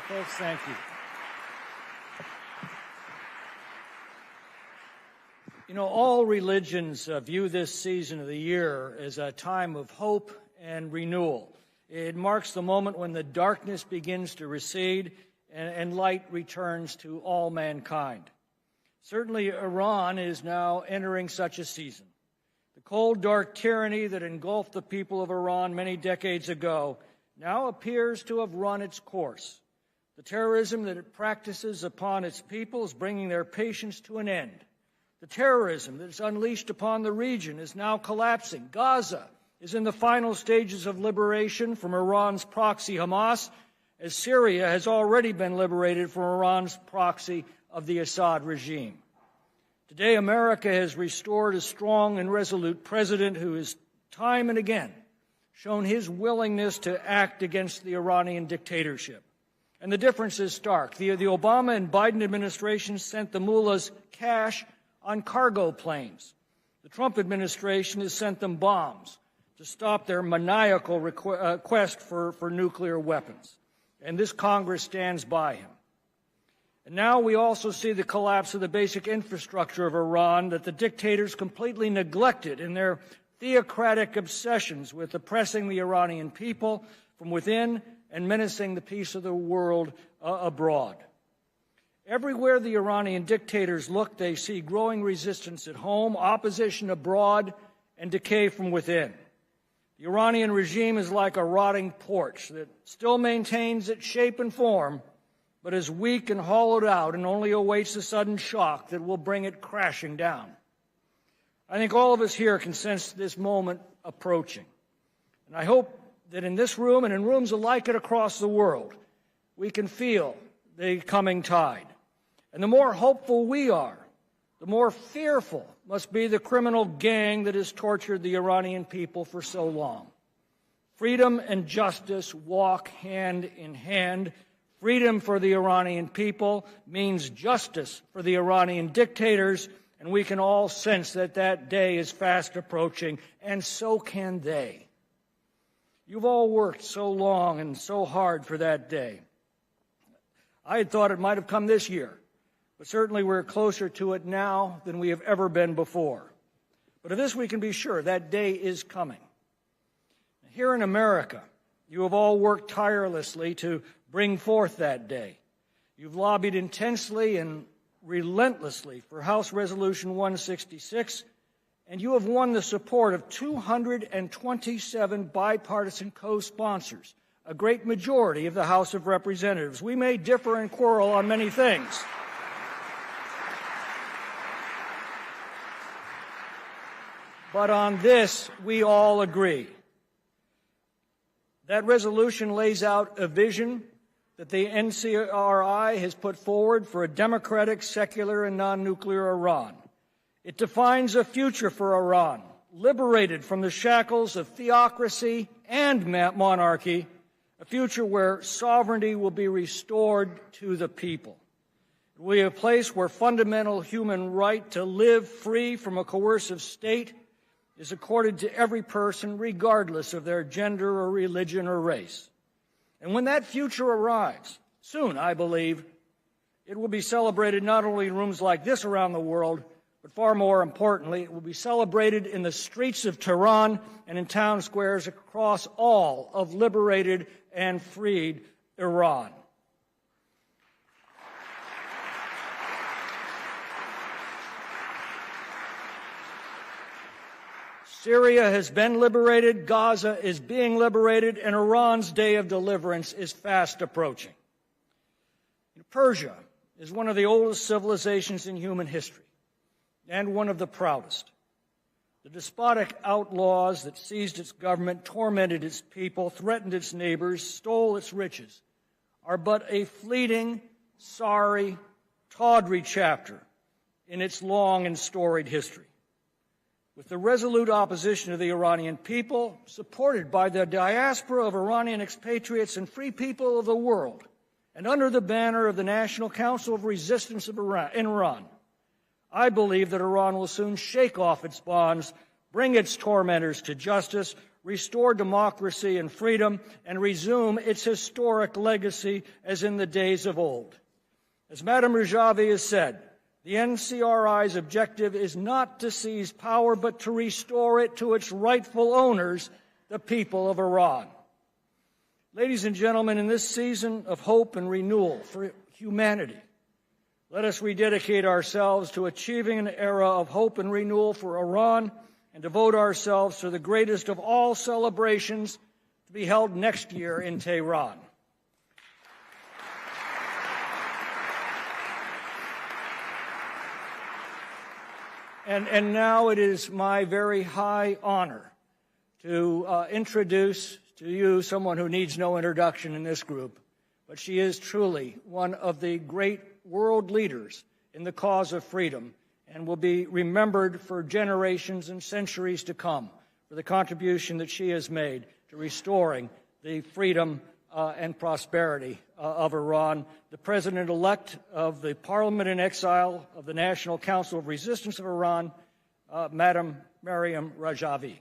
Folks, thank you. You know, all religions view this season of the year as a time of hope and renewal. It marks the moment when the darkness begins to recede and light returns to all mankind. Certainly, Iran is now entering such a season. The cold, dark tyranny that engulfed the people of Iran many decades ago now appears to have run its course. The terrorism that it practices upon its people is bringing their patience to an end. The terrorism that is unleashed upon the region is now collapsing. Gaza is in the final stages of liberation from Iran's proxy Hamas, as Syria has already been liberated from Iran's proxy of the Assad regime. Today, America has restored a strong and resolute president who has time and again shown his willingness to act against the Iranian dictatorship. And the difference is stark. The Obama and Biden administrations sent the mullahs cash on cargo planes. The Trump administration has sent them bombs to stop their maniacal quest for nuclear weapons. And this Congress stands by him. And now we also see the collapse of the basic infrastructure of Iran that the dictators completely neglected in their theocratic obsessions with oppressing the Iranian people from within and menacing the peace of the world abroad. Everywhere the Iranian dictators look, they see growing resistance at home, opposition abroad, and decay from within. The Iranian regime is like a rotting porch that still maintains its shape and form, but is weak and hollowed out and only awaits the sudden shock that will bring it crashing down. I think all of us here can sense this moment approaching. And I hope that in this room and in rooms like it across the world, we can feel the coming tide. And the more hopeful we are, the more fearful must be the criminal gang that has tortured the Iranian people for so long. Freedom and justice walk hand in hand. Freedom for the Iranian people means justice for the Iranian dictators, and we can all sense that that day is fast approaching, and so can they. You've all worked so long and so hard for that day. I had thought it might have come this year, but certainly we're closer to it now than we have ever been before. But of this we can be sure, that day is coming. Here in America, you have all worked tirelessly to bring forth that day. You've lobbied intensely and relentlessly for House Resolution 166, and you have won the support of 227 bipartisan co-sponsors, a great majority of the House of Representatives. We may differ and quarrel on many things. But on this, we all agree. That resolution lays out a vision that the NCRI has put forward for a democratic, secular, and non-nuclear Iran. It defines a future for Iran, liberated from the shackles of theocracy and monarchy, a future where sovereignty will be restored to the people. It will be a place where fundamental human right to live free from a coercive state is accorded to every person, regardless of their gender or religion or race. And when that future arrives, soon, I believe, it will be celebrated not only in rooms like this around the world, but far more importantly, it will be celebrated in the streets of Tehran and in town squares across all of liberated and freed Iran. Syria has been liberated, Gaza is being liberated, and Iran's day of deliverance is fast approaching. Persia is one of the oldest civilizations in human history, and one of the proudest. The despotic outlaws that seized its government, tormented its people, threatened its neighbors, stole its riches, are but a fleeting, sorry, tawdry chapter in its long and storied history. With the resolute opposition of the Iranian people, supported by the diaspora of Iranian expatriates and free people of the world, and under the banner of the National Council of Resistance of Iran, I believe that Iran will soon shake off its bonds bring its tormentors to justice, restore democracy and freedom, and resume its historic legacy as in the days of old. As Madam Rajavi has said, the NCRI's objective is not to seize power, but to restore it to its rightful owners, the people of Iran. Ladies and gentlemen, in this season of hope and renewal for humanity, let us rededicate ourselves to achieving an era of hope and renewal for Iran and devote ourselves to the greatest of all celebrations to be held next year in Tehran. And now it is my very high honor to introduce to you someone who needs no introduction in this group, but she is truly one of the great world leaders in the cause of freedom and will be remembered for generations and centuries to come for the contribution that she has made to restoring the freedom and prosperity of Iran, the President-elect of the Parliament in Exile of the National Council of Resistance of Iran, Madam Maryam Rajavi.